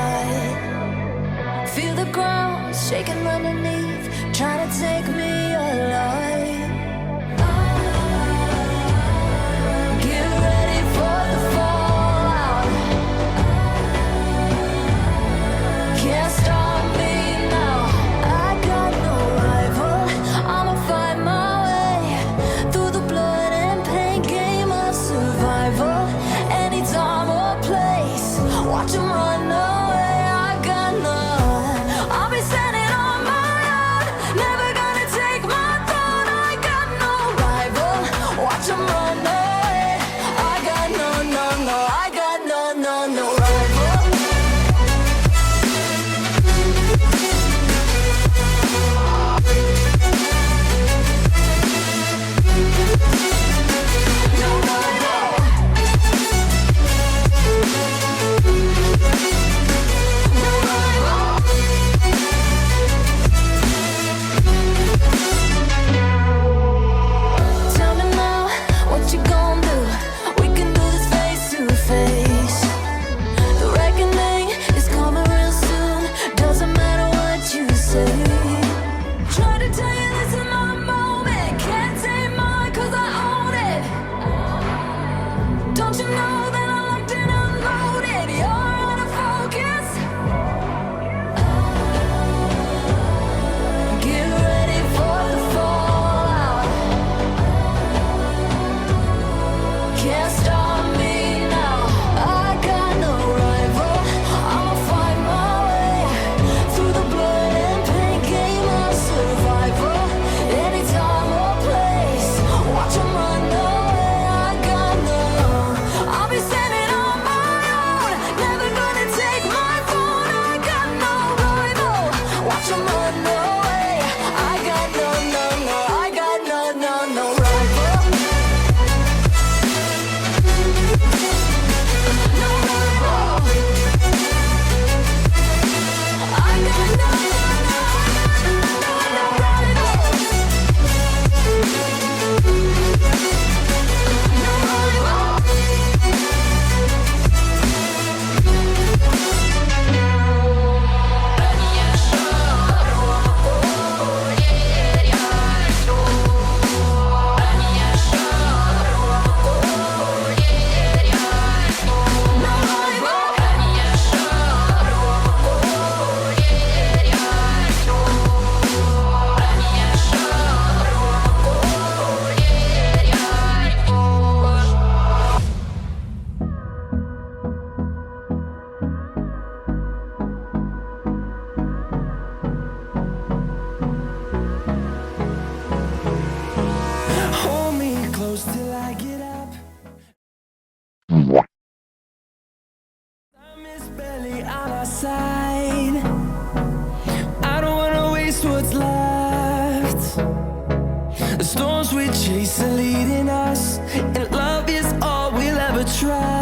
side. Feel the ground shaking underneath, trying to take me alive. Get ready for the fallout. Can't stop me now. I got no rival. I'ma find my way through the blood and pain game of survival. Any time or place, watch 'em run away. I got none. I'll be standing on my own, never gonna take my throne. I got no rival. Watch 'em run away. I got no, no, no. I got no, no, no rival. No rival. No rival. Tell me now, what you gon' do? We can do this face to face. The reckoning is coming real soon. Doesn't matter what you say. Try to tell you this is my moment. Can't take mine 'cause I own it. Don't you know that I locked and unloaded? You're out of focus. Get ready for the fallout. Can't stop me now. I got no rival. I'ma find my way through the blood and pain game of survival. Any time or place, watch 'em run away. I got no. I'll be standing on my own, never gonna take my phone. I got no rival. Watch 'em run away. I got no, no, no. I got no, no, no rival. No rival. I got no, no, no rival. No rival. No rival. Hold me close till I get up. Time is barely on our side. I don't wanna waste what's left. The storms we chase are leading us, and love is all we'll ever try.